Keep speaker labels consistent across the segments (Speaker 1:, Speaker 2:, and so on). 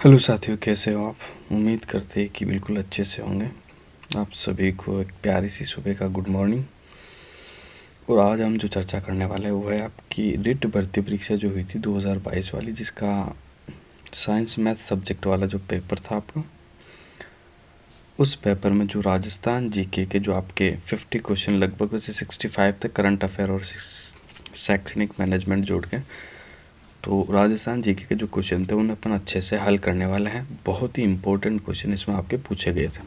Speaker 1: Hello साथियों, कैसे हो आप? उम्मीद करते हैं कि बिल्कुल अच्छे से होंगे। आप सभी को एक प्यारी सी सुबह का गुड मॉर्निंग। और आज हम जो चर्चा करने वाले हैं वो है आपकी रिट भर्ती परीक्षा जो हुई थी 2022 वाली, जिसका साइंस मैथ सब्जेक्ट वाला जो पेपर था आपका, उस पेपर में जो राजस्थान जीके के जो आपके 50 क्वेश्चन लगभग वैसे 65 थे, करंट अफेयर और शैक्षणिक मैनेजमेंट जोड़ के। तो राजस्थान जीके के जो क्वेश्चन थे उन्हें अपन अच्छे से हल करने वाले हैं। बहुत ही इंपॉर्टेंट क्वेश्चन इसमें आपके पूछे गए थे।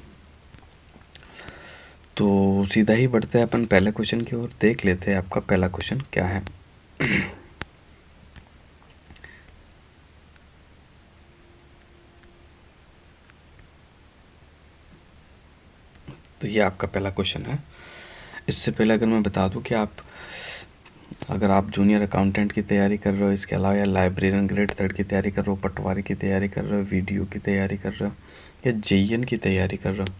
Speaker 1: तो सीधा ही बढ़ते हैं अपन पहले क्वेश्चन की ओर। देख लेते हैं आपका पहला क्वेश्चन क्या है। तो ये आपका पहला क्वेश्चन है। इससे पहले अगर मैं बता दूं कि अगर आप जूनियर अकाउंटेंट की तैयारी कर रहे हो, इसके अलावा या लाइब्रेरियन ग्रेड 3 की तैयारी कर रहे हो, पटवारी की तैयारी कर रहे हो, वीडियो की तैयारी कर रहे हो, या जेईएन की तैयारी कर रहे हो,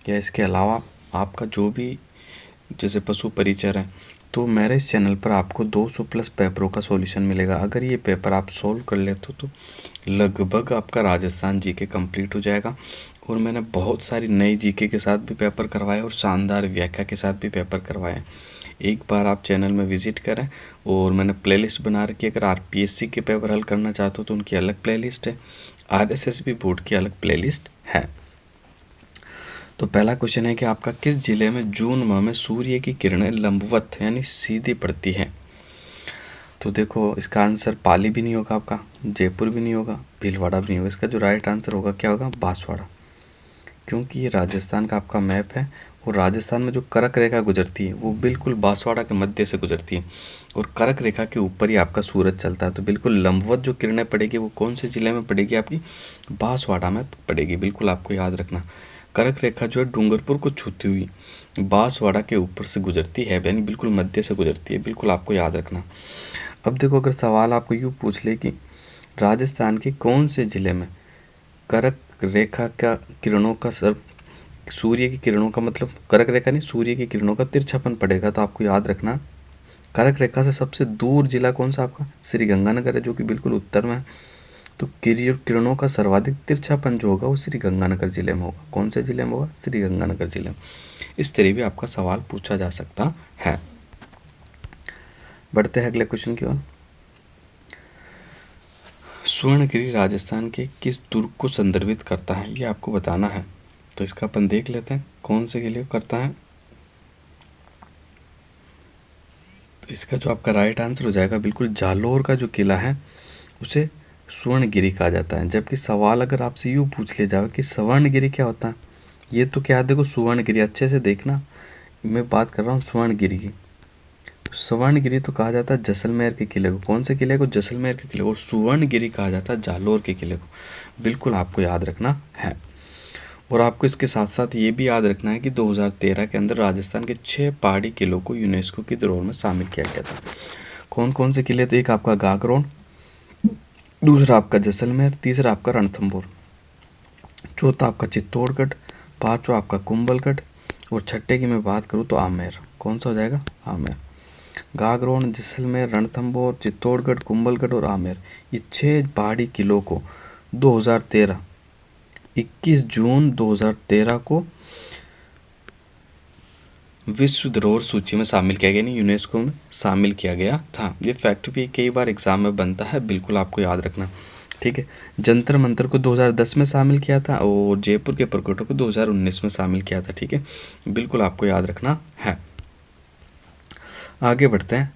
Speaker 1: या इसके अलावा आपका जो भी जैसे पशु परिचर है, तो मेरे इस चैनल पर आपको 200 प्लस पेपरों का सॉल्यूशन मिलेगा। अगर ये पेपर आप सोल्व कर लेते हो तो लगभग आपका राजस्थान जीके कंप्लीट हो जाएगा। और मैंने बहुत सारी नई जीके के साथ भी पेपर करवाए और शानदार व्याख्या के साथ भी पेपर करवाए। एक बार आप चैनल में विजिट करें। और मैंने प्लेलिस्ट बना रखी है। अगर आरपीएससी के पेपर हल करना चाहते हो तो उनकी अलग प्लेलिस्ट है, आरएसएसबी बोर्ड की अलग प्लेलिस्ट है। तो पहला क्वेश्चन है कि आपका किस जिले में जून माह में सूर्य की किरणें लंबवत यानी सीधी पड़ती हैं? तो देखो, इसका आंसर पाली भी नहीं होगा आपका, जयपुर भी नहीं होगा, भीलवाड़ा भी नहीं होगा। इसका जो राइट आंसर होगा क्या होगा? बांसवाड़ा। क्योंकि ये राजस्थान का आपका मैप है और राजस्थान में जो कर्क रेखा गुजरती है वो बिल्कुल बांसवाड़ा के मध्य से गुजरती है और कर्क रेखा के ऊपर ही आपका सूरज चलता है। तो बिल्कुल लंबवत जो किरणें पड़ेगी वो कौन से जिले में पड़ेगी? आपकी बांसवाड़ा में पड़ेगी। बिल्कुल आपको याद रखना, कर्क रेखा जो है डूंगरपुर को छूती हुई बांसवाड़ा के ऊपर से गुजरती है, यानी बिल्कुल मध्य से गुजरती है। बिल्कुल आपको याद रखना। अब देखो, अगर सवाल आपको यूँ पूछ ले कि राजस्थान के कौन से ज़िले में कर्क रेखा का किरणों का सूर्य की किरणों का मतलब कर्क रेखा नहीं, सूर्य की किरणों का तिरछापन पड़ेगा, तो आपको याद रखना कर्क रेखा से सबसे दूर जिला कौन सा आपका? श्री गंगानगर है, जो कि बिल्कुल उत्तर में है। तो किरणों का सर्वाधिक तिरछापन जो होगा वो श्री गंगानगर जिले में होगा। कौन से जिले में होगा? श्री गंगानगर जिले में। इस तरह भी आपका सवाल पूछा जा सकता है। बढ़ते हैं अगले क्वेश्चन की ओर। स्वर्णगिरी राजस्थान के किस दुर्ग को संदर्भित करता है, ये आपको बताना है। तो इसका अपन देख लेते हैं कौन से के लिए करता है। तो इसका जो आपका राइट आंसर हो जाएगा बिल्कुल जालोर का जो किला है उसे स्वर्णगिरी कहा जाता है। जबकि सवाल अगर आपसे यूँ पूछ लिया जाए कि स्वर्णगिरी क्या होता है, ये तो क्या, देखो स्वर्णगिरी अच्छे से देखना, मैं बात कर रहा हूँ स्वर्णगिरी की। स्वर्णगिरी तो कहा जाता है जैसलमेर के किले को। कौन से किले को? जैसलमेर के किले को। और सुवर्णगिरी कहा जाता है जालोर के किले को। बिल्कुल आपको याद रखना है। और आपको इसके साथ साथ ये भी याद रखना है कि 2013 के अंदर राजस्थान के 6 पहाड़ी किलों को यूनेस्को की धरोहर में शामिल किया गया था। कौन कौन से किले थे? एक आपका गागरोन, दूसरा आपका जैसलमेर, तीसरा आपका रणथंभौर, चौथा आपका चित्तौड़गढ़, पांचवा आपका कुंभलगढ़, और छठे की मैं बात करूँ तो आमेर। कौन सा हो जाएगा? आमेर। गागरोन, जैसलमेर, रणथंभौर, चित्तौड़गढ़, कुंभलगढ़ और आमेर, ये 6 पहाड़ी किलों को 2013 21 जून 2013 को विश्व धरोहर सूची में शामिल किया गया, नहीं यूनेस्को में शामिल किया गया था। ये फैक्ट भी कई बार एग्जाम में बनता है, बिल्कुल आपको याद रखना। ठीक है। जंतर मंतर को 2010 में शामिल किया था और जयपुर के परकोटे को 2019 में शामिल किया था। ठीक है, बिल्कुल आपको याद रखना है। आगे बढ़ते हैं।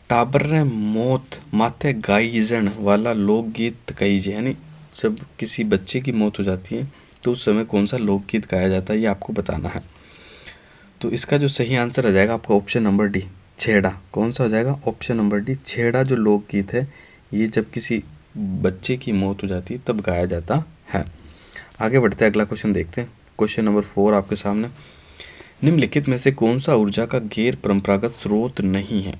Speaker 1: टाबर मौत माथे गाइजन वाला लोकगीत कही, यानी जब किसी बच्चे की मौत हो जाती है तो उस समय कौन सा लोकगीत गाया जाता है, ये आपको बताना है। तो इसका जो सही आंसर आ जाएगा आपका ऑप्शन नंबर डी, छेड़ा। कौन सा हो जाएगा? ऑप्शन नंबर डी, छेड़ा जो लोकगीत है ये जब किसी बच्चे की मौत हो जाती है तब गाया जाता है। आगे बढ़ते हैं, अगला क्वेश्चन देखते हैं। क्वेश्चन नंबर 4 आपके सामने। निम्नलिखित में से कौन सा ऊर्जा का गैर परंपरागत स्रोत नहीं है?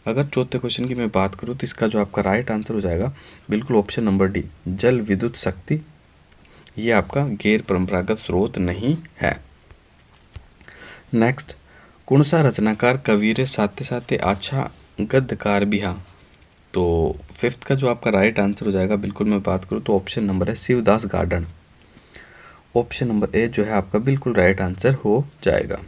Speaker 1: अगर चौथे क्वेश्चन की मैं बात करूँ तो इसका जो आपका राइट आंसर हो जाएगा बिल्कुल ऑप्शन नंबर डी, जल विद्युत शक्ति। ये आपका गैर परंपरागत स्रोत नहीं है। नेक्स्ट, कौन सा रचनाकार कबीर साथे साथे अच्छा गद्यकार भी हाँ? तो फिफ्थ का जो आपका राइट आंसर हो जाएगा, बिल्कुल मैं बात करूँ तो ऑप्शन नंबर है Shivdas garden. Option number A जो है आपका बिल्कुल राइट आंसर हो जाएगा।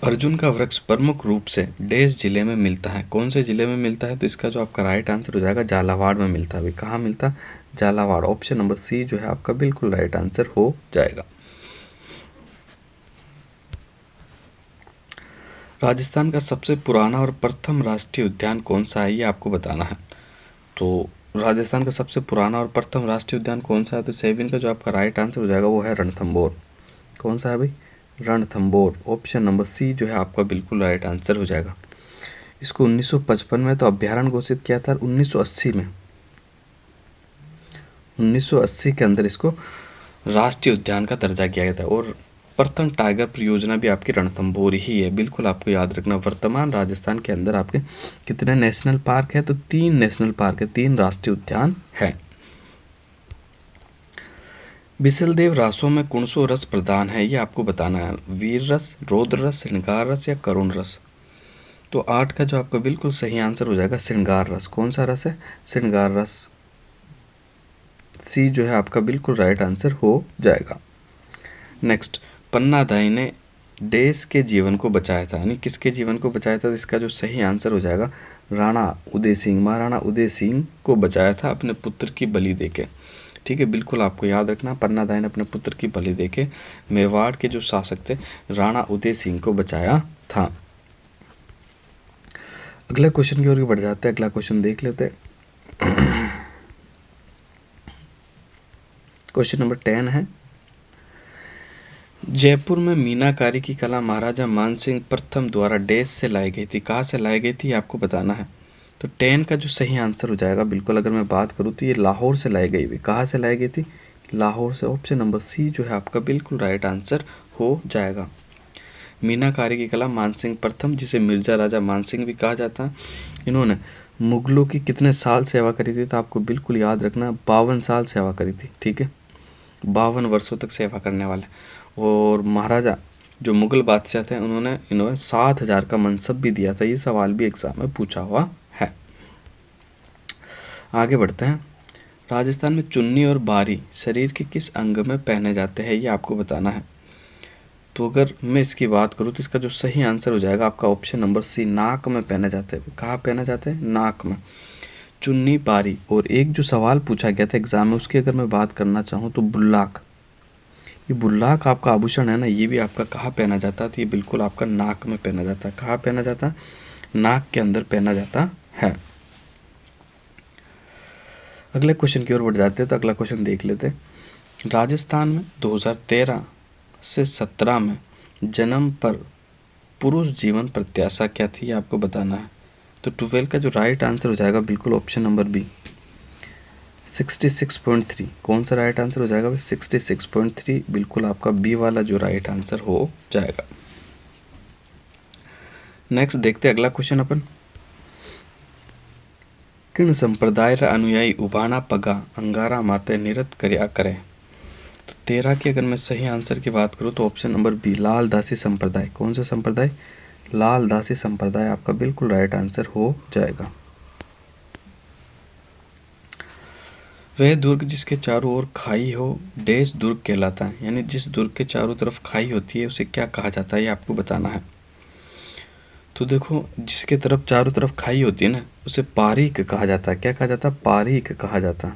Speaker 1: अर्जुन का वृक्ष प्रमुख रूप से डैश जिले में मिलता है, कौन से जिले में मिलता है? तो इसका जो आपका राइट आंसर हो जाएगा झालावाड़ में मिलता है। अभी कहाँ मिलता है? झालावाड़। ऑप्शन नंबर सी जो है आपका बिल्कुल राइट आंसर हो जाएगा। राजस्थान का सबसे पुराना और प्रथम राष्ट्रीय उद्यान कौन सा है, ये आपको बताना है। तो राजस्थान का सबसे पुराना और प्रथम राष्ट्रीय उद्यान कौन सा है? तो सेवन का जो आपका राइट आंसर हो जाएगा वो है रणथंभौर। कौन सा है भाई? रणथंभौर। ऑप्शन नंबर सी जो है आपका बिल्कुल राइट आंसर हो जाएगा। इसको 1955 में तो अभ्यारण्य घोषित किया था, 1980 में 1980 के अंदर इसको राष्ट्रीय उद्यान का दर्जा किया गया था। और प्रथम टाइगर परियोजना भी आपकी रणथंभौर ही है, बिल्कुल आपको याद रखना। वर्तमान राजस्थान के अंदर आपके कितने नेशनल पार्क है? तो 3 नेशनल पार्क है, 3 राष्ट्रीय उद्यान है। बिसलदेव रासों में कौन सो रस प्रधान है, ये आपको बताना है। वीर रस, रौद्र रस, श्रृंगार रस या करुण रस? तो 8 का जो आपका बिल्कुल सही आंसर हो जाएगा श्रृंगार रस। कौन सा रस है? श्रृंगार रस। सी जो है आपका बिल्कुल राइट आंसर हो जाएगा। नेक्स्ट, पन्नादाई ने देश के जीवन को बचाया था, यानी किसके जीवन को बचाया था? तो इसका जो सही आंसर हो जाएगा राणा उदय सिंह, महाराणा उदय सिंह को बचाया था अपने पुत्र की बलि देके। ठीक है, बिल्कुल आपको याद रखना, पन्नादाई ने अपने पुत्र की बलि देके मेवाड़ के जो शासक थे राणा उदय सिंह को बचाया था। अगले क्वेश्चन की ओर बढ़ जाते हैं, अगला क्वेश्चन देख लेते हैं। क्वेश्चन नंबर 10 है, जयपुर में मीनाकारी की कला महाराजा मानसिंह प्रथम द्वारा डैश से लाई गई थी, कहाँ से लाई गई थी आपको बताना है। तो 10 का जो सही आंसर हो जाएगा, बिल्कुल अगर मैं बात करूँ तो ये लाहौर से लाई गई हुई। कहाँ से लाई गई थी? लाहौर से। ऑप्शन नंबर सी जो है आपका बिल्कुल राइट आंसर हो जाएगा। मीनाकारी की कला मानसिंह प्रथम, जिसे मिर्जा राजा मानसिंह भी कहा जाता है, इन्होंने मुगलों की कितने साल सेवा करी थी? तो आपको बिल्कुल याद रखना 52 साल सेवा करी थी। ठीक है, 52 वर्षों तक सेवा करने वाले। और महाराजा जो मुगल बादशाह थे इन्होंने 7,000 का मनसब भी दिया था। ये सवाल भी एग्जाम में पूछा हुआ है। आगे बढ़ते हैं। राजस्थान में चुन्नी और बारी शरीर के किस अंग में पहने जाते हैं, ये आपको बताना है। तो अगर मैं इसकी बात करूँ तो इसका जो सही आंसर हो जाएगा आपका ऑप्शन नंबर सी, नाक में पहने जाते हैं। कहाँ पहने जाते हैं? नाक में। चुन्नी, बारी। और एक जो सवाल पूछा गया था एग्जाम में, उसकी अगर मैं बात करना चाहूँ तो बुल्लाक, ये बुल्लाक आपका आभूषण है ना, ये भी आपका कहाँ पहना जाता है? तो ये बिल्कुल आपका नाक में पहना जाता है। कहाँ पहना जाता है? नाक के अंदर पहना जाता है। अगले क्वेश्चन की ओर बढ़ जाते हैं, तो अगला क्वेश्चन देख लेते हैं। राजस्थान में 2013 से 17 में जन्म पर पुरुष जीवन प्रत्याशा क्या थी, आपको बताना है। तो 12 का जो राइट आंसर हो जाएगा बिल्कुल ऑप्शन नंबर बी, 66.3। कौन सा राइट आंसर हो जाएगा भाई? 66.3 बिल्कुल आपका बी वाला जो राइट आंसर हो जाएगा। नेक्स्ट देखते हैं अगला क्वेश्चन अपन। किन संप्रदाय रा अनुयायी उबाना पगा अंगारा माते निरत कर्या करे? तो 13 की अगर मैं सही आंसर की बात करूँ तो ऑप्शन नंबर बी, लाल दासी संप्रदाय। कौन सा संप्रदाय? लाल दासी संप्रदाय आपका बिल्कुल राइट आंसर हो जाएगा। वह दुर्ग जिसके चारों ओर खाई हो डैश दुर्ग कहलाता है, यानी जिस दुर्ग के चारों तरफ खाई होती है उसे क्या कहा जाता है, ये आपको बताना है। तो देखो, जिसके तरफ चारों तरफ खाई होती है ना, उसे पारीक कहा जाता है। क्या कहा जाता है? पारीक कहा जाता है।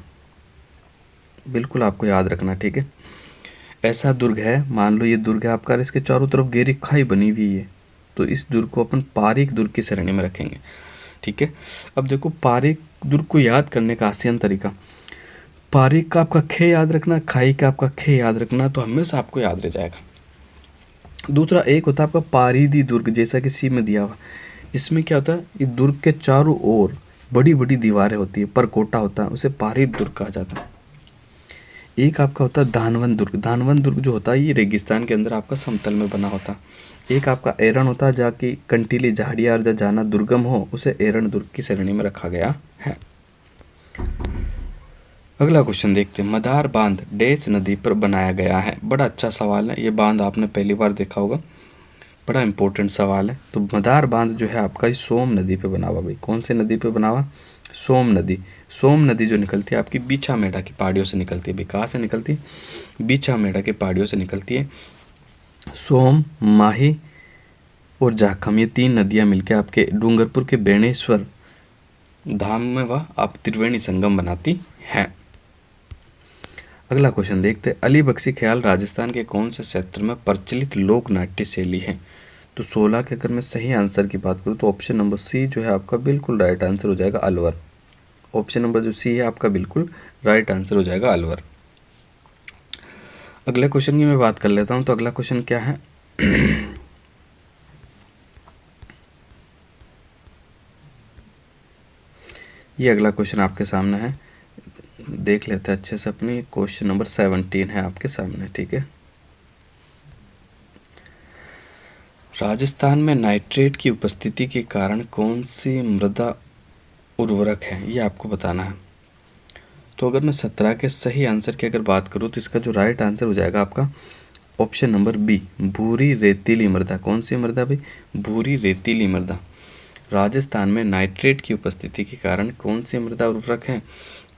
Speaker 1: बिल्कुल आपको याद रखना, ठीक है। ऐसा दुर्ग है, मान लो ये दुर्ग है आपका, इसके चारों तरफ गहरी खाई बनी हुई है, तो इस दुर्ग को अपन पारीक दुर्ग की श्रेणी में रखेंगे। ठीक है, अब देखो पारीक दुर्ग को याद करने का आसान तरीका, पारीक का आपका खे याद रखना, खाई का आपका खे याद रखना, तो हमेशा आपको याद रह जाएगा। दूसरा एक होता है आपका पारीदी दुर्ग, जैसा कि सी में दिया हुआ। इसमें क्या होता है, इस दुर्ग के चारों ओर बड़ी बड़ी दीवारें होती है, परकोटा होता है, उसे पारीद दुर्ग कहा जाता है। एक आपका होता है धानवन दुर्ग। धानवन दुर्ग जो होता है ये रेगिस्तान के अंदर आपका समतल में बना होता है। एक आपका एरण होता है, जाके कंटीली झाड़ियाँ और जाना दुर्गम हो, उसे एरण दुर्ग की श्रेणी में रखा गया है। अगला क्वेश्चन देखते हैं। मदार बांध डैश नदी पर बनाया गया है। बड़ा अच्छा सवाल है, ये बांध आपने पहली बार देखा होगा। बड़ा इंपॉर्टेंट सवाल है। तो मदार बांध जो है आपका इस सोम नदी पे बना हुआ भाई। कौन से नदी पे बना हुआ? सोम नदी। सोम नदी जो निकलती है आपकी बीछा मेढ़ा की पहाड़ियों से निकलती है भाई। कहाँ से निकलती है? बीछा मेढ़ा की पहाड़ियों से निकलती है। सोम, माही और जाखम, ये 3 नदियाँ मिलकर आपके डूंगरपुर के बेणेश्वर धाम में वह आप त्रिवेणी संगम बनाती हैं। अगला क्वेश्चन देखते हैं। अली बख्शी ख्याल राजस्थान के कौन से क्षेत्र में प्रचलित लोक नाट्य शैली है? तो 16 के अगर मैं सही आंसर की बात करूँ तो ऑप्शन नंबर सी जो है आपका बिल्कुल राइट आंसर हो जाएगा, अलवर। ऑप्शन नंबर जो सी है आपका बिल्कुल राइट आंसर हो जाएगा, अलवर। अगले क्वेश्चन की मैं बात कर लेता हूँ। तो अगला क्वेश्चन क्या है? ये अगला क्वेश्चन आपके सामने है, देख लेते हैं अच्छे से अपनी। क्वेश्चन नंबर 17 है आपके सामने, ठीक है। राजस्थान में नाइट्रेट की उपस्थिति के कारण कौन सी मृदा उर्वरक है, ये आपको बताना है। तो अगर मैं 17 के सही आंसर की अगर बात करूँ तो इसका जो राइट आंसर हो जाएगा आपका ऑप्शन नंबर बी, भूरी रेतीली मृदा। कौन सी मृदा भाई? भूरी रेतीली मृदा। राजस्थान में नाइट्रेट की उपस्थिति के कारण कौन सी मृदा उर्वरक है?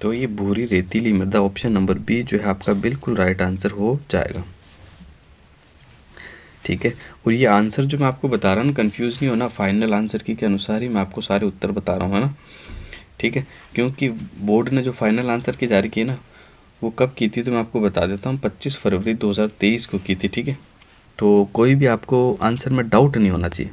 Speaker 1: तो ये भूरी रेतीली मृदा। ऑप्शन नंबर बी जो है आपका बिल्कुल राइट आंसर हो जाएगा, ठीक है। और ये आंसर जो मैं आपको बता रहा हूँ, कंफ्यूज नहीं होना, फाइनल आंसर की के अनुसार ही मैं आपको सारे उत्तर बता रहा हूँ, है ना, ठीक है। क्योंकि बोर्ड ने जो फाइनल आंसर की जारी की ना, वो कब की थी तो मैं आपको बता देता हूँ, 25 फरवरी 2023 को की थी, ठीक है। तो कोई भी आपको आंसर में डाउट नहीं होना चाहिए।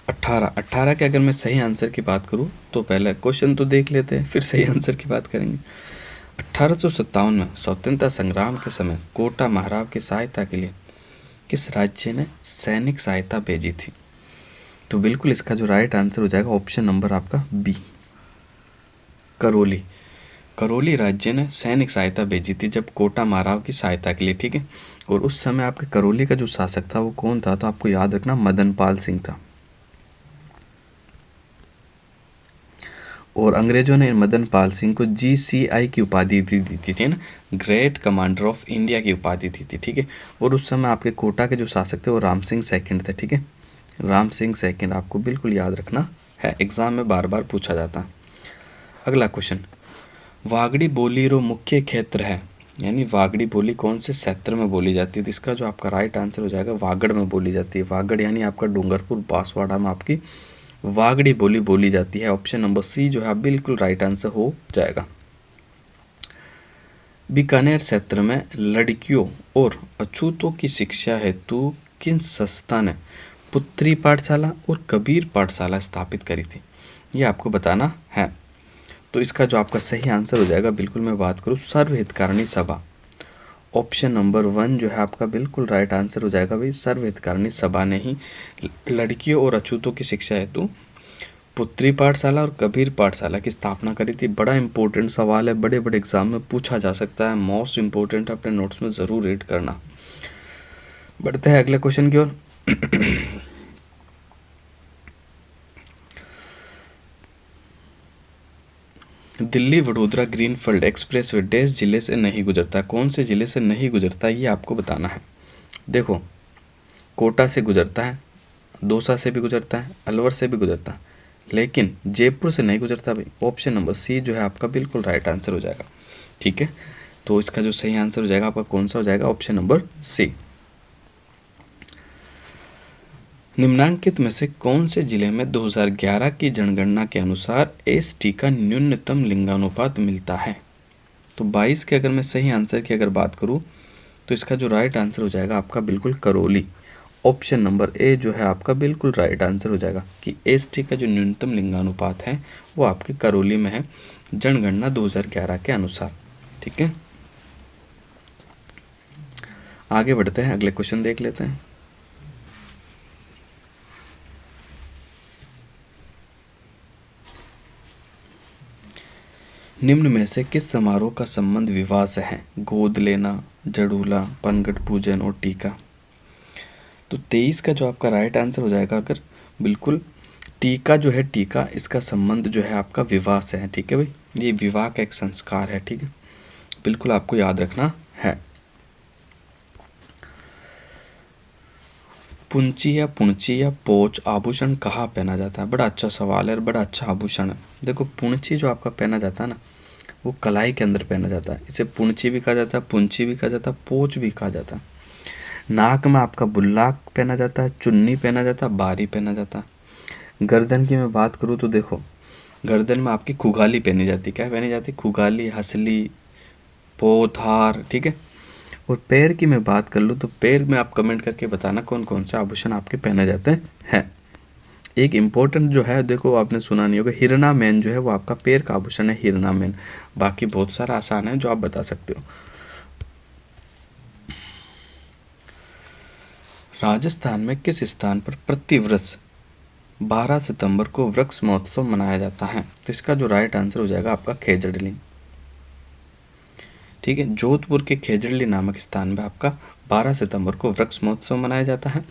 Speaker 1: 18 के अगर मैं सही आंसर की बात करूँ तो पहले क्वेश्चन तो देख लेते हैं, फिर सही आंसर की बात करेंगे। 1857 में स्वतंत्रता संग्राम के समय कोटा महाराव की सहायता के लिए किस राज्य ने सैनिक सहायता भेजी थी? तो बिल्कुल इसका जो राइट आंसर हो जाएगा ऑप्शन नंबर आपका बी, करौली। करौली राज्य ने सैनिक सहायता भेजी थी जब कोटा महाराव की सहायता के लिए, ठीक है। और उस समय आपके करौली का जो शासक था वो कौन था? तो आपको याद रखना, मदन पाल सिंह था। और अंग्रेजों ने मदन पाल सिंह को GCI की उपाधि दी थी, ठीक है ना, ग्रेट कमांडर ऑफ इंडिया की उपाधि दी थी, ठीक है। और उस समय आपके कोटा के जो शासक थे वो राम सिंह सेकंड थे, ठीक है। राम सिंह सेकंड आपको बिल्कुल याद रखना है, एग्जाम में बार बार पूछा जाता है। अगला क्वेश्चन, वागड़ी बोली रो मुख्य क्षेत्र है, यानी वागड़ी बोली कौन से क्षेत्र में बोली जाती है? तो इसका जो आपका राइट आंसर हो जाएगा वागड़ में बोली जाती है। वागड़ यानी आपका डूंगरपुर बांसवाड़ा में आपकी वागड़ी बोली बोली जाती है। ऑप्शन नंबर सी जो है बिल्कुल राइट आंसर हो जाएगा। बीकानेर क्षेत्र में लड़कियों और अछूतों की शिक्षा हेतु किन संस्था ने पुत्री पाठशाला और कबीर पाठशाला स्थापित करी थी, ये आपको बताना है। तो इसका जो आपका सही आंसर हो जाएगा, बिल्कुल मैं बात करूँ, सर्व हितकारिणी सभा। ऑप्शन नंबर 1 जो है आपका बिल्कुल राइट आंसर हो जाएगा भाई, सर्व हितकारिणी सभा ने ही लड़कियों और अछूतों की शिक्षा हेतु पुत्री पाठशाला और कबीर पाठशाला की स्थापना करी थी। बड़ा इंपॉर्टेंट सवाल है, बड़े बड़े एग्जाम में पूछा जा सकता है, मोस्ट इंपॉर्टेंट, अपने नोट्स में ज़रूर रीड करना। बढ़ते हैं अगले क्वेश्चन की ओर। Delhi Vadodara greenfield expressway dash जिले से नहीं गुजरता? कौन से जिले से नहीं गुजरता ये आपको बताना है। देखो, कोटा से गुजरता है, दौसा से भी गुजरता है, अलवर से भी गुजरता है, लेकिन जयपुर से नहीं गुजरता भाई। ऑप्शन नंबर सी जो है आपका बिल्कुल राइट आंसर हो जाएगा, ठीक है। तो इसका जो सही आंसर हो जाएगा आपका कौन सा हो जाएगा? Option number C. निम्नांकित में से कौन से जिले में 2011 की जनगणना के अनुसार ST का न्यूनतम लिंगानुपात मिलता है? तो 22 के अगर मैं सही आंसर की अगर बात करूं तो इसका जो राइट आंसर हो जाएगा आपका बिल्कुल करौली। ऑप्शन नंबर ए जो है आपका बिल्कुल राइट आंसर हो जाएगा कि ST का जो न्यूनतम लिंगानुपात है वो आपके करौली में है, जनगणना 2011 के अनुसार, ठीक है। आगे बढ़ते हैं, अगले क्वेश्चन देख लेते हैं। निम्न में से किस समारोह का संबंध विवाह से है? गोद लेना, जड़ूला, पनघट पूजन और टीका। तो 23 का जो आपका राइट आंसर हो जाएगा अगर बिल्कुल टीका जो है, टीका इसका संबंध जो है आपका विवाह से है, ठीक है भाई। ये विवाह का एक संस्कार है, ठीक है, बिल्कुल आपको याद रखना है। पुंची या पुंची या पोच आभूषण कहाँ पहना जाता है? बड़ा अच्छा सवाल है और बड़ा अच्छा आभूषण है। देखो पुंची जो आपका पहना जाता है ना, वो कलाई के अंदर पहना जाता है। इसे पुंची भी कहा जाता है, पुंची भी कहा जाता है, पोच भी कहा जाता है। नाक में आपका बुल्लाक पहना जाता है, चुन्नी पहना जाता है, बारी पहना जाता है। गर्दन की मैं बात करूँ तो देखो, गर्दन में आपकी खुगाली पहनी जाती है। क्या पहनी जाती है? खुगाली, हसली, पोथार, ठीक है। और पैर की मैं बात कर लूँ तो पैर में आप कमेंट करके बताना कौन कौन से आभूषण आपके पहने जाते हैं। एक इम्पोर्टेंट जो है, देखो आपने सुना नहीं होगा, हिरना मैन जो है वो आपका पैर का आभूषण है, हिरना मैन। बाकी बहुत सारा आसान है जो आप बता सकते हो। राजस्थान में किस स्थान पर प्रतिवर्ष 12 सितंबर को वृक्ष महोत्सव मनाया जाता है? तो इसका जो राइट आंसर हो जाएगा आपका खेजड़ली, ठीक है। जोधपुर के खेजड़ली नामक स्थान में आपका 12 सितंबर को वृक्ष महोत्सव मनाया जाता है।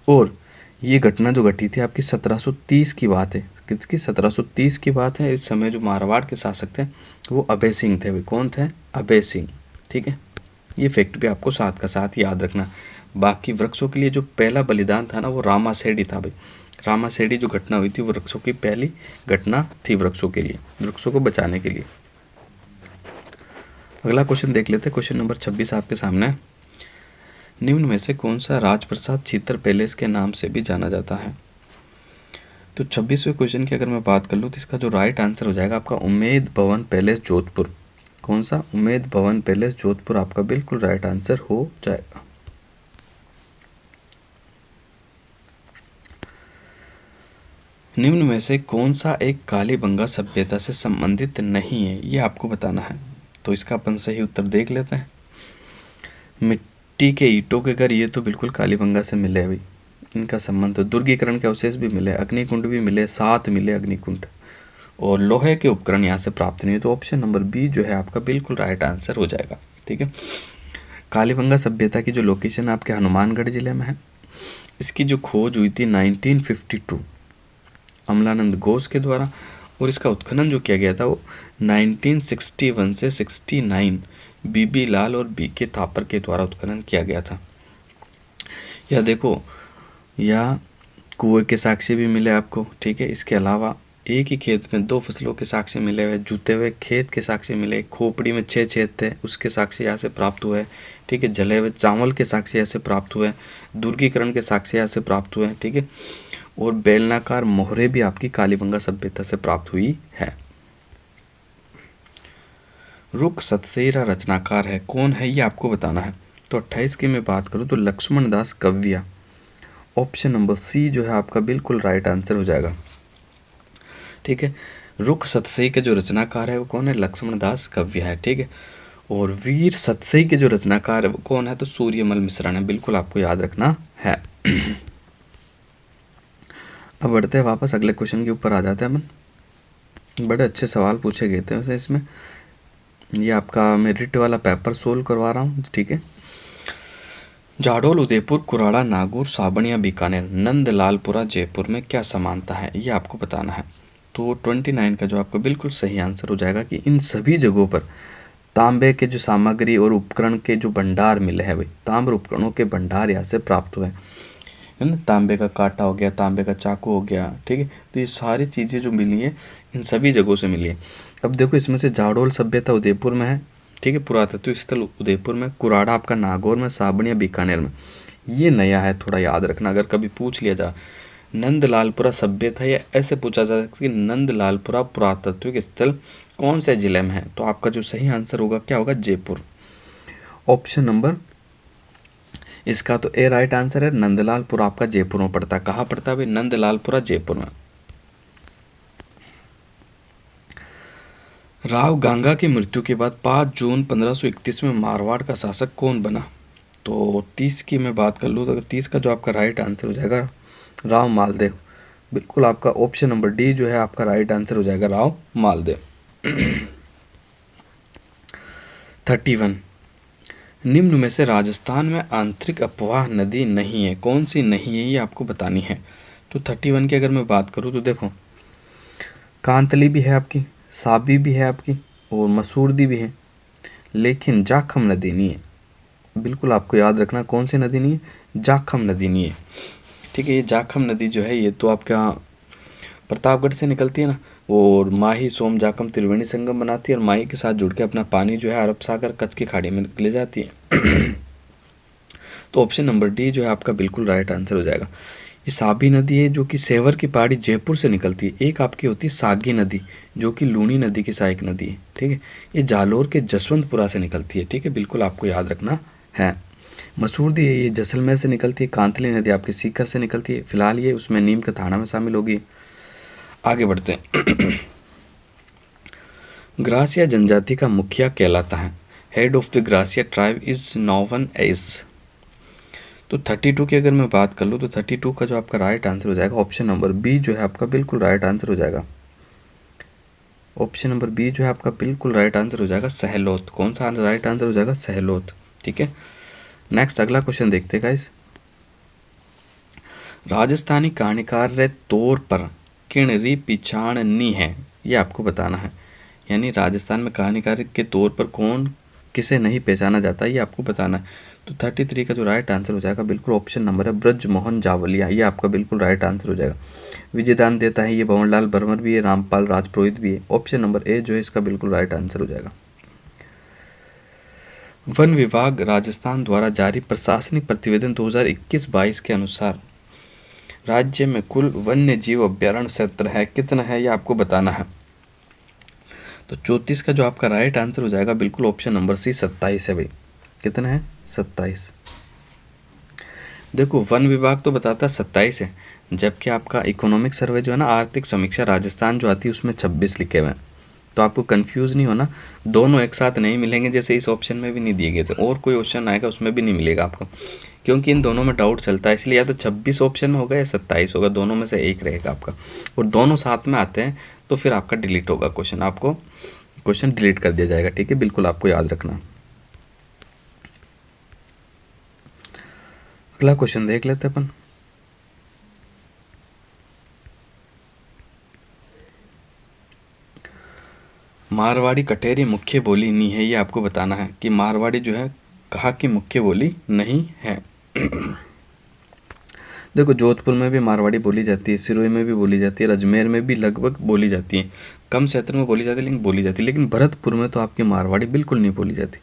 Speaker 1: और ये घटना जो घटी थी आपकी 1730 की बात है। किसकी? 1730 की बात है। इस समय जो मारवाड़ के शासक थे वो अभय सिंह थे। वे कौन थे? अभय सिंह, ठीक है। ये फैक्ट भी आपको साथ का साथ याद रखना। बाकी वृक्षों के लिए जो पहला बलिदान था ना, वो रामासेडी था भाई। रामासेडी जो घटना हुई थी वो वृक्षों की पहली घटना थी, वृक्षों के लिए, वृक्षों को बचाने के लिए। अगला क्वेश्चन देख लेते हैं। क्वेश्चन नंबर 26 आपके सामने है। निम्न में से कौन सा राजप्रसाद छीतर पैलेस के नाम से भी जाना जाता है? तो 26वें क्वेश्चन की अगर मैं बात कर लूँ तो इसका जो राइट आंसर हो जाएगा आपका उम्मेद भवन पैलेस जोधपुर। कौन सा? उम्मेद भवन पैलेस जोधपुर आपका बिल्कुल राइट आंसर हो जाएगा। निम्न में से कौन सा एक कालीबंगा सभ्यता से संबंधित नहीं है? ये आपको बताना है। तो इसका अपन सही उत्तर देख लेते हैं। मिट्टी के ईंटों के घर, ये तो बिल्कुल कालीबंगा से मिले अभी, इनका संबंध। तो दुर्गीकरण के अवशेष भी मिले, अग्निकुंड भी मिले, 7 मिले अग्निकुंड। और लोहे के उपकरण यहाँ से प्राप्त नहीं है। तो ऑप्शन नंबर बी जो है आपका बिल्कुल राइट आंसर हो जाएगा, ठीक है। कालीबंगा सभ्यता की जो लोकेशन आपके हनुमानगढ़ जिले में है। इसकी जो खोज हुई थी 1952 अमलानंद घोष के द्वारा, और इसका उत्खनन जो किया गया था वो 1961 से 69 बीबी लाल और बी के थापर के द्वारा उत्खनन किया गया था। या देखो, या कुएं के साक्ष्य भी मिले आपको, ठीक है। इसके अलावा एक ही खेत में 2 फसलों के साक्ष्य मिले हुए, जुते हुए खेत के साक्ष्य मिले, खोपड़ी में 6 छेद थे उसके साक्ष्य यहाँ से प्राप्त हुए, ठीक है। जले हुए चावल के साक्ष्य यहाँ से प्राप्त हुए, दुर्गीकरण के साक्ष्य यहाँ से प्राप्त हुए, ठीक है। और बेलनाकार मोहरे भी आपकी कालीबंगा सभ्यता से प्राप्त हुई है। रुक सतसेरा रचनाकार है, कौन है ये आपको बताना है। तो 28 की मैं बात करूँ तो लक्ष्मण दास कव्या। ऑप्शन नंबर सी जो है आपका बिल्कुल राइट आंसर हो जाएगा, ठीक है। रुक सतसई के जो रचनाकार है वो कौन है? लक्ष्मण दास कव्या है, ठीक है। और वीर सतसई के जो रचनाकार है वो कौन है? तो सूर्यमल मिश्रण है, बिल्कुल आपको याद रखना है। अब बढ़ते हैं वापस अगले क्वेश्चन के ऊपर आ जाते हैं अपन। बड़े अच्छे सवाल पूछे गए थे वैसे इसमें। ये आपका मैं रिट वाला पेपर सोल्व करवा रहा हूँ, ठीक है। जाडोल, उदयपुर, कुराड़ा, नागौर, साबनिया, बीकानेर, नंदलालपुरा, जयपुर में क्या समानता है? ये आपको बताना है। तो 29 का जो आपका बिल्कुल सही आंसर हो जाएगा कि इन सभी जगहों पर तांबे के जो सामग्री और उपकरण के जो भंडार मिले हैं भाई, ताम्र उपकरणों के भंडार यहाँ से प्राप्त हुए है ना। तांबे का कांटा हो गया, तांबे का चाकू हो गया, ठीक है। तो ये सारी चीज़ें जो मिली हैं इन सभी जगहों से मिली है। अब देखो इसमें से जाडोल सभ्यता उदयपुर में है, ठीक है, पुरातत्व स्थल उदयपुर में, कुराड़ा आपका नागौर में, साबनिया बीकानेर में। ये नया है, थोड़ा याद रखना अगर कभी पूछ लिया जा। नंदलालपुरा सभ्यता, या ऐसे पूछा जा सकता है कि नंदलालपुरा पुरातत्विक स्थल कौन से जिले में है? तो आपका जो सही आंसर होगा क्या होगा? जयपुर। ऑप्शन नंबर इसका तो ए राइट आंसर है। नंदलालपुरा आपका जयपुर में पड़ता है। कहाँ पड़ता है भाई? नंदलालपुरा जयपुर में। राव गांगा की मृत्यु के बाद 5 जून 1531 में मारवाड़ का शासक कौन बना? तो 30 की मैं बात कर लूँ तो 30 का जो आपका राइट आंसर हो जाएगा राव मालदेव। बिल्कुल आपका ऑप्शन नंबर डी जो है आपका राइट आंसर हो जाएगा, राव मालदेव। 31 निम्न में से राजस्थान में आंतरिक अपवाह नदी नहीं है, कौन सी नहीं है ये आपको बतानी है। तो 31 की अगर मैं बात करूँ तो देखो, कांतली भी है आपकी, साबी भी है आपकी, और मसूरदी भी है, लेकिन जाखम नदी नहीं है। बिल्कुल आपको याद रखना कौन सी नदी नहीं है, जाखम नदी नहीं है, ठीक है। ये जाखम नदी जो है ये तो आपका प्रतापगढ़ से निकलती है ना, और माही सोम जाखम त्रिवेणी संगम बनाती है, और माही के साथ जुड़ के अपना पानी जो है अरब सागर कच्छ की खाड़ी में ले जाती है। तो ऑप्शन नंबर डी जो है आपका बिल्कुल राइट आंसर हो जाएगा। ये साबी नदी है जो कि सेवर की पहाड़ी जयपुर से निकलती है। एक आपकी होती है सागी नदी जो कि लूनी नदी की सहायक नदी है, ठीक है। ये जालोर के जसवंतपुरा से निकलती है, ठीक है, बिल्कुल आपको याद रखना है। मसूरदी है ये जैसलमेर से निकलती है। कांतली नदी आपकी सीकर से निकलती है। फिलहाल ये उसमें नीम का थाना में शामिल होगी। आगे बढ़ते हैं। ग्रासिया जनजाति का मुखिया कहलाता है। Head of the Garasia tribe is known as. तो 32 की अगर मैं बात कर लूँ तो 32 का जो आपका राइट आंसर हो जाएगा ऑप्शन नंबर बी जो है आपका बिल्कुल राइट आंसर हो जाएगा। ऑप्शन नंबर बी जो है आपका बिल्कुल राइट आंसर हो जाएगा सहलोत। कौन सा राइट आंसर हो जाएगा? सहलोत, ठीक है। नेक्स्ट अगला क्वेश्चन देखते हैं गाइस। राजस्थानी कहानीकार तौर पर किणरी पिछाड़नी है, ये आपको बताना है। यानी राजस्थान में कहानीकार के तौर पर कौन किसे नहीं पहचाना जाता, ये आपको बताना है। तो 33 का जो राइट आंसर हो जाएगा बिल्कुल ऑप्शन नंबर है ब्रजमोहन जावलिया, ये आपका बिल्कुल राइट आंसर हो जाएगा। विजयदान देता है ये भंवरलाल बर्मर भी है, रामपाल राजपुरोहित भी है। ऑप्शन नंबर ए जो है इसका बिल्कुल राइट आंसर हो जाएगा। वन विभाग राजस्थान द्वारा जारी प्रशासनिक प्रतिवेदन 2021-22 के अनुसार राज्य में कुल वन्य जीव अभ्यारण्य क्षेत्र है कितना है, ये आपको बताना है। तो 34 का जो आपका राइट आंसर हो जाएगा बिल्कुल ऑप्शन नंबर सी 27 है भाई। कितना है? 27। देखो वन विभाग तो बताता है 27 है, जबकि आपका इकोनॉमिक सर्वे जो है ना, आर्थिक समीक्षा राजस्थान जो आती है उसमें 26 लिखे हुए हैं। तो आपको कंफ्यूज नहीं होना, दोनों एक साथ नहीं मिलेंगे, जैसे इस ऑप्शन में भी नहीं दिए गए थे, और कोई ऑप्शन आएगा उसमें भी नहीं मिलेगा आपको, क्योंकि इन दोनों में डाउट चलता है। इसलिए या तो 26 ऑप्शन में होगा या 27 होगा, दोनों में से एक रहेगा आपका। और दोनों साथ में आते हैं तो फिर आपका डिलीट होगा क्वेश्चन, आपको क्वेश्चन डिलीट कर दिया जाएगा, ठीक है, बिल्कुल आपको याद रखना। अगला क्वेश्चन देख लेते हैं अपन। मारवाड़ी कटेरी मुख्य बोली नहीं है, ये आपको बताना है कि मारवाड़ी जो है कहाँ की मुख्य बोली नहीं है। देखो जोधपुर में भी मारवाड़ी बोली जाती है, सिरोही में भी बोली जाती है, अजमेर में भी लगभग बोली जाती है, कम क्षेत्र में बोली जाती है लेकिन बोली जाती है। लेकिन भरतपुर में तो आपकी मारवाड़ी बिल्कुल नहीं बोली जाती।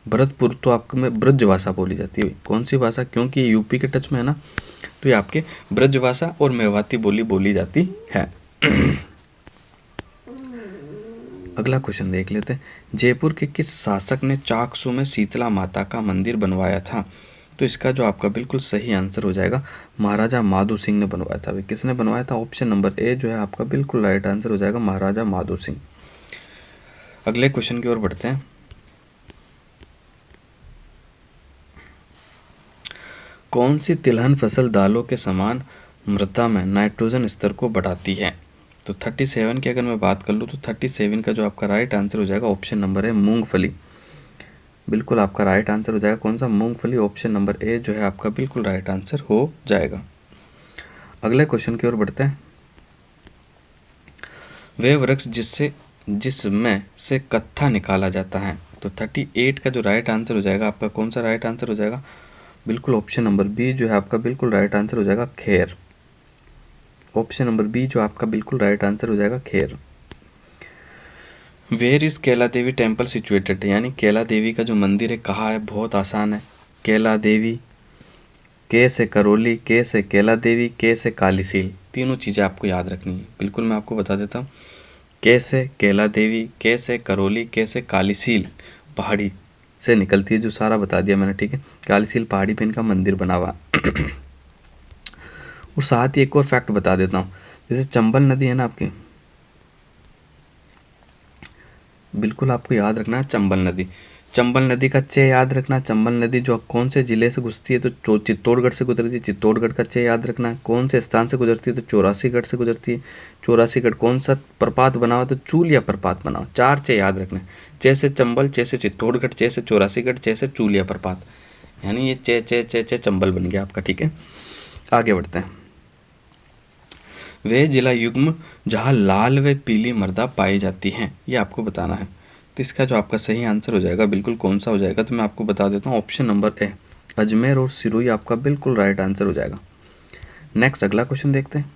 Speaker 1: भरतपुर तो आपके में ब्रज भाषा बोली जाती है। कौन सी भाषा? क्योंकि ये यूपी के टच में है ना, तो ये आपके ब्रज भाषा और मेवाती बोली बोली जाती है। अगला क्वेश्चन देख लेते हैं। जयपुर के किस शासक ने चाकसू में शीतला माता का मंदिर बनवाया था? तो इसका जो आपका बिल्कुल सही आंसर हो जाएगा महाराजा माधो सिंह ने बनवाया था। किसने बनवाया था? ऑप्शन नंबर ए जो है आपका बिल्कुल राइट आंसर हो जाएगा महाराजा माधो सिंह। अगले क्वेश्चन की ओर बढ़ते हैं। कौन सी तिलहन फसल दालों के समान मृदा में नाइट्रोजन स्तर को बढ़ाती है? तो 37 की अगर मैं बात कर लूँ तो 37 का जो आपका राइट आंसर हो जाएगा ऑप्शन नंबर है मूंगफली। बिल्कुल आपका राइट आंसर हो जाएगा कौन सा? मूंगफली। ऑप्शन नंबर ए जो है आपका बिल्कुल राइट आंसर हो जाएगा। अगले क्वेश्चन की ओर बढ़ते हैं। वे वृक्ष जिसमें से कत्था निकाला जाता है। तो 38 का जो राइट आंसर हो जाएगा आपका कौन सा राइट आंसर हो जाएगा? बिल्कुल ऑप्शन नंबर बी जो है आपका बिल्कुल राइट आंसर हो जाएगा खेर। ऑप्शन नंबर बी जो आपका बिल्कुल राइट आंसर हो जाएगा खेर। Where is Kaila Devi temple situated? यानी कैला देवी का जो मंदिर है कहाँ है? बहुत आसान है। कैला देवी, के से करौली, के से कैला देवी, के से कालीसील, तीनों चीज़ें आपको याद रखनी है। बिल्कुल मैं आपको बता देता हूँ। के से कैला देवी, के से करौली, के से कालीसील पहाड़ी से निकलती है, जो सारा बता दिया मैंने, ठीक है। कालीसील पहाड़ी पे इनका मंदिर बना हुआ। और साथ ही एक और फैक्ट बता देता हूँ, जैसे चंबल नदी है ना आपकी, बिल्कुल आपको याद रखना है चंबल नदी। चंबल नदी का चे याद रखना। चंबल नदी जो कौन से ज़िले से गुजरती है? तो चित्तौड़गढ़ से गुजरती है, चित्तौड़गढ़ का चे याद रखना है। कौन से स्थान से गुजरती है? तो चौरासीगढ़ से गुजरती है, चौरासीगढ़। कौन सा प्रपात बना हुआ? तो चूलिया प्रपात बना हुआ। 4 चे याद रखना है। चे से चंबल, चे से चित्तौड़गढ़, चे से चौरासीगढ़, चे से चूलिया प्रपात, यानी ये चे चे चे चे चंबल बन गया आपका, ठीक है। आगे बढ़ते हैं। वे जिला युग्म जहाँ लाल व पीली मृदा पाई जाती हैं, ये आपको बताना है। तो इसका जो आपका सही आंसर हो जाएगा बिल्कुल कौन सा हो जाएगा, तो मैं आपको बता देता हूँ, ऑप्शन नंबर ए, अजमेर और सिरोही आपका बिल्कुल राइट आंसर हो जाएगा। नेक्स्ट अगला क्वेश्चन देखते हैं।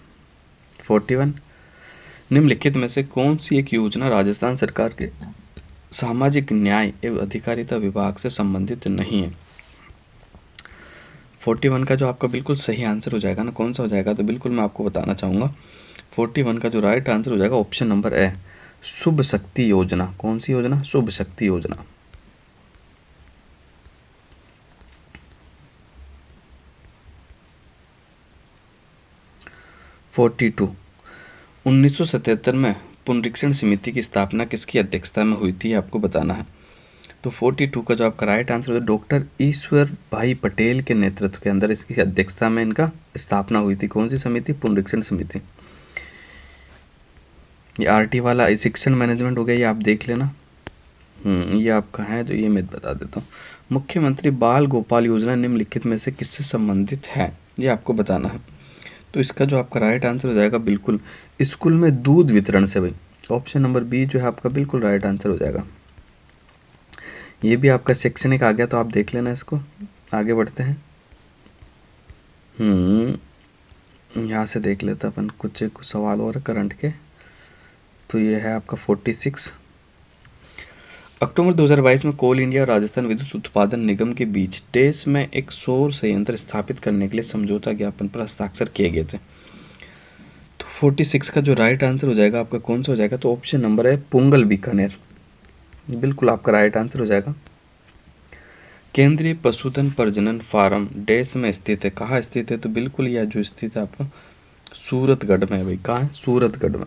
Speaker 1: 41, निम्नलिखित में से कौन सी एक योजना राजस्थान सरकार के सामाजिक न्याय एवं अधिकारिता विभाग से संबंधित नहीं है। 41 का जो आपका बिल्कुल सही आंसर हो जाएगा ना, कौन सा हो जाएगा, तो बिल्कुल मैं आपको बताना चाहूँगा 41 का जो राइट आंसर हो जाएगा ऑप्शन नंबर ए, शुभ शक्ति योजना। कौन सी योजना? शुभ शक्ति योजना। फोर्टी टू, 1977 में पुनरीक्षण समिति की स्थापना किसकी अध्यक्षता में हुई थी, आपको बताना है। तो 42 का जो आपका राइट आंसर है डॉक्टर ईश्वर भाई पटेल के नेतृत्व के अंदर इसकी अध्यक्षता में इनका स्थापना हुई थी। कौन सी समिति? पुनरीक्षण समिति। ये आरटी वाला शिक्षण मैनेजमेंट हो गया, ये आप देख लेना। ये आपका है, जो ये मैं बता देता हूँ। मुख्यमंत्री बाल गोपाल योजना निम्नलिखित में से किससे संबंधित है, ये आपको बताना है। तो इसका जो आपका राइट आंसर हो जाएगा बिल्कुल स्कूल में दूध वितरण से भाई, ऑप्शन नंबर बी जो है आपका बिल्कुल राइट आंसर हो जाएगा। ये भी आपका शैक्षणिक आ गया, तो आप देख लेना इसको। आगे बढ़ते हैं। यहाँ से देख लेते अपन कुछ सवाल और करंट के। तो ये है आपका 46, अक्टूबर 2022 में कोल इंडिया और राजस्थान विद्युत उत्पादन निगम के बीच देश में एक सौर संयंत्र स्थापित करने के लिए समझौता ज्ञापन पर हस्ताक्षर किए गए थे। तो 46 का जो राइट आंसर हो जाएगा आपका कौन सा हो जाएगा, तो ऑप्शन नंबर है पुंगल बीकानेर, बिल्कुल आपका राइट आंसर हो जाएगा। केंद्रीय पशुधन प्रजनन फार्म देश में स्थित है, कहाँ स्थित है, तो बिल्कुल यह जो स्थित है आपका सूरतगढ़ में है भाई। कहाँ है? सूरतगढ़ में।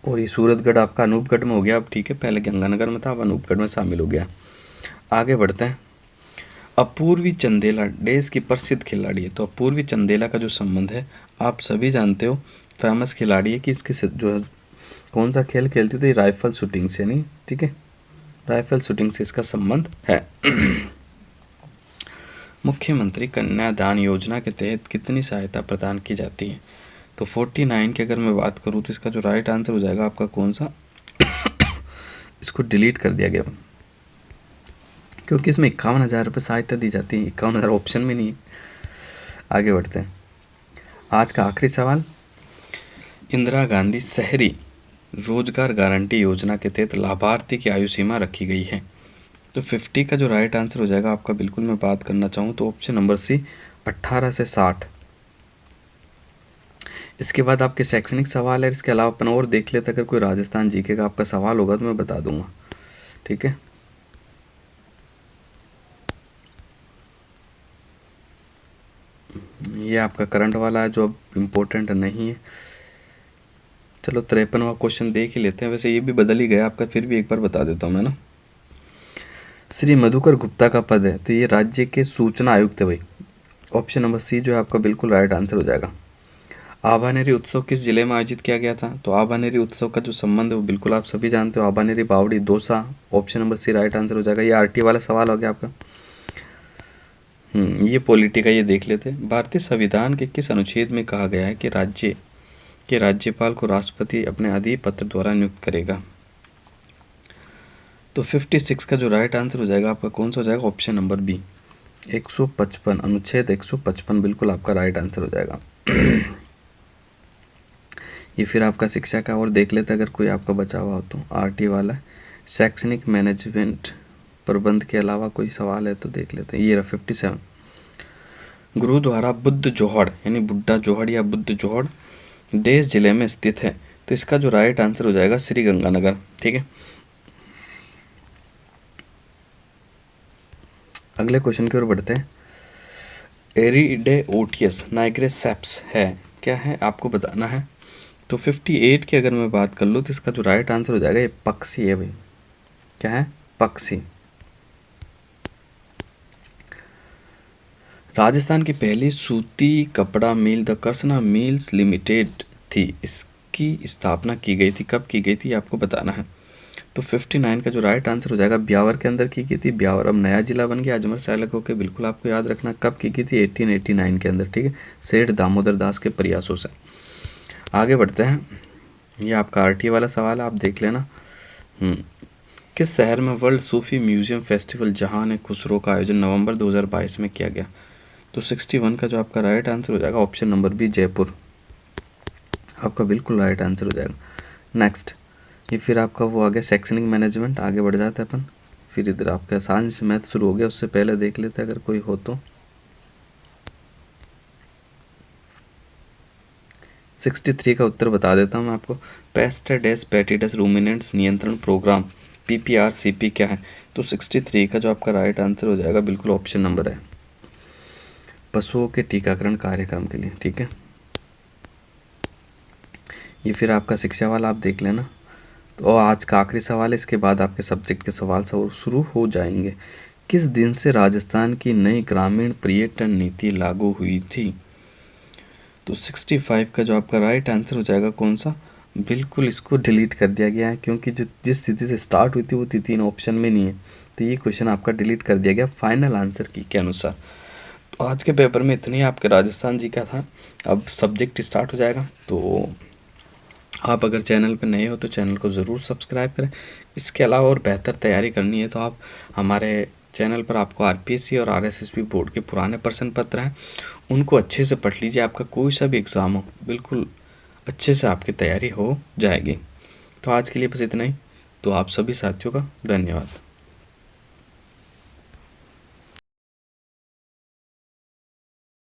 Speaker 1: और ये सूरतगढ़ आपका अनूपगढ़ में हो गया अब, ठीक है, पहले गंगानगर में था, अब अनूपगढ़ में शामिल हो गया। आगे बढ़ते हैं। अपूर्वी चंदेला देश की प्रसिद्ध खिलाड़ी है। तो अपूर्वी चंदेला का जो संबंध है आप सभी जानते हो, फेमस खिलाड़ी है कि इसके जो है कौन सा खेल खेलती थी, राइफल शूटिंग से, नहीं, ठीक है, राइफल शूटिंग से इसका संबंध है। मुख्यमंत्री कन्यादान योजना के तहत कितनी सहायता प्रदान की जाती है, तो 49 की अगर मैं बात करूँ तो इसका जो राइट आंसर हो जाएगा आपका कौन सा, इसको डिलीट कर दिया गया क्योंकि इसमें 51,000 रुपये सहायता दी जाती है, 51,000 ऑप्शन में नहीं है। आगे बढ़ते हैं। आज का आखिरी सवाल, इंदिरा गांधी शहरी रोजगार गारंटी योजना के तहत लाभार्थी की आयु सीमा रखी गई है। तो 50 का जो राइट आंसर हो जाएगा आपका बिल्कुल मैं बात करना चाहूँ तो ऑप्शन नंबर सी, 18 से 60। इसके बाद आपके शैक्षणिक सवाल है, इसके अलावा अपन और देख लेते, अगर कोई राजस्थान जीके का आपका सवाल होगा तो मैं बता दूंगा, ठीक है। ये आपका करंट वाला है जो अब इम्पोर्टेंट नहीं है। चलो 53वां क्वेश्चन देख ही लेते हैं, वैसे ये भी बदल ही गया आपका, फिर भी एक बार बता देता हूँ मैं ना। श्री मधुकर गुप्ता का पद है, तो ये राज्य के सूचना आयुक्त है भाई, ऑप्शन नंबर सी जो है आपका बिल्कुल राइट आंसर हो जाएगा। आभानेरी उत्सव किस जिले में आयोजित किया गया था, तो आभानेरी उत्सव का जो संबंध है वो बिल्कुल आप सभी जानते हो, आभानेरी बावड़ी Dausa, option number C right answer हो जाएगा। ये आरटी वाला सवाल हो गया आपका। ये पॉलिटी का ये देख लेते हैं। भारतीय संविधान के किस अनुच्छेद में कहा गया है कि राज्य के राज्यपाल को राष्ट्रपति अपने अधिपत्र द्वारा नियुक्त करेगा, तो 56 का जो राइट आंसर हो जाएगा आपका कौन सा हो जाएगा, ऑप्शन नंबर बी, 155, अनुच्छेद 155 बिल्कुल आपका राइट आंसर हो जाएगा। ये फिर आपका शिक्षा का और देख लेते अगर कोई आपका बचा हुआ हो तो, आरटी वाला शैक्षणिक मैनेजमेंट प्रबंध के अलावा कोई सवाल है तो देख लेते हैं। ये रहा 57, गुरुद्वारा बुद्ध जोहड़ यानी बुड्ढा जोहड़ या बुद्ध जोहड़ देश जिले में स्थित है, तो इसका जो राइट आंसर हो जाएगा श्री गंगानगर, ठीक है। अगले क्वेश्चन की ओर बढ़ते हैं। एरिडेओटियस नाइग्रेसेप्स है, क्या है आपको बताना है। तो 58 की अगर मैं बात कर लूँ तो इसका जो राइट आंसर हो जाएगा ये पक्षी है भाई, क्या है, पक्षी। राजस्थान की पहली सूती कपड़ा मिल द करसना मिल्स लिमिटेड थी, इसकी स्थापना की गई थी, कब की गई थी आपको बताना है। तो 59 का जो राइट आंसर हो जाएगा ब्यावर के अंदर की गई थी। ब्यावर अब नया जिला बन गया अजमेर से अलग होकर, बिल्कुल आपको याद रखना कब की गई थी, 1889 के अंदर, ठीक है, सेठ दामोदर दास के प्रयासों से। आगे बढ़ते हैं। ये आपका आरटी वाला सवाल है, आप देख लेना। किस शहर में वर्ल्ड सूफी म्यूजियम फेस्टिवल जहान ए खुसरो का आयोजन नवंबर 2022 में किया गया? तो 61 का जो आपका राइट आंसर हो जाएगा ऑप्शन नंबर बी, जयपुर। आपका बिल्कुल राइट आंसर हो जाएगा। नेक्स्ट, ये फिर आपका वो आ गया शैक्षणिक मैनेजमेंट। आगे बढ़ जाते हैं अपन। फिर इधर आपका आसान से मैथ शुरू हो गया, उससे पहले देख लेते हैं अगर कोई हो तो। 63 का उत्तर बता देता हूँ मैं आपको। पेस्टरडेस पेटिडस रूमिनेंट्स नियंत्रण प्रोग्राम PPRCP क्या है? तो 63 का जो आपका राइट आंसर हो जाएगा बिल्कुल ऑप्शन नंबर है, पशुओं के टीकाकरण कार्यक्रम के लिए। ठीक है, ये फिर आपका शिक्षा वाला आप देख लेना। तो आज का आखिरी सवाल है, इसके बाद आपके सब्जेक्ट के सवाल शुरू हो जाएंगे। किस दिन से राजस्थान की नई ग्रामीण पर्यटन नीति लागू हुई थी? तो 65 का जो आपका राइट आंसर हो जाएगा कौन सा? बिल्कुल इसको डिलीट कर दिया गया है, क्योंकि जो जिस तिथि से स्टार्ट हुई थी वो तिथि इन ऑप्शन में नहीं है, तो ये क्वेश्चन आपका डिलीट कर दिया गया फाइनल आंसर की के अनुसार। तो आज के पेपर में इतनी आपके राजस्थान जी का था। अब सब्जेक्ट स्टार्ट हो जाएगा, तो आप अगर चैनल पर नए हो तो चैनल को ज़रूर सब्सक्राइब करें। इसके अलावा और बेहतर तैयारी करनी है तो आप हमारे चैनल पर आपको RPSC और RSSB बोर्ड के पुराने प्रश्न पत्र हैं, उनको अच्छे से पढ़ लीजिए। आपका कोई सा भी एग्ज़ाम हो, बिल्कुल अच्छे से आपकी तैयारी हो जाएगी। तो आज के लिए बस इतना ही। तो आप सभी साथियों का धन्यवाद।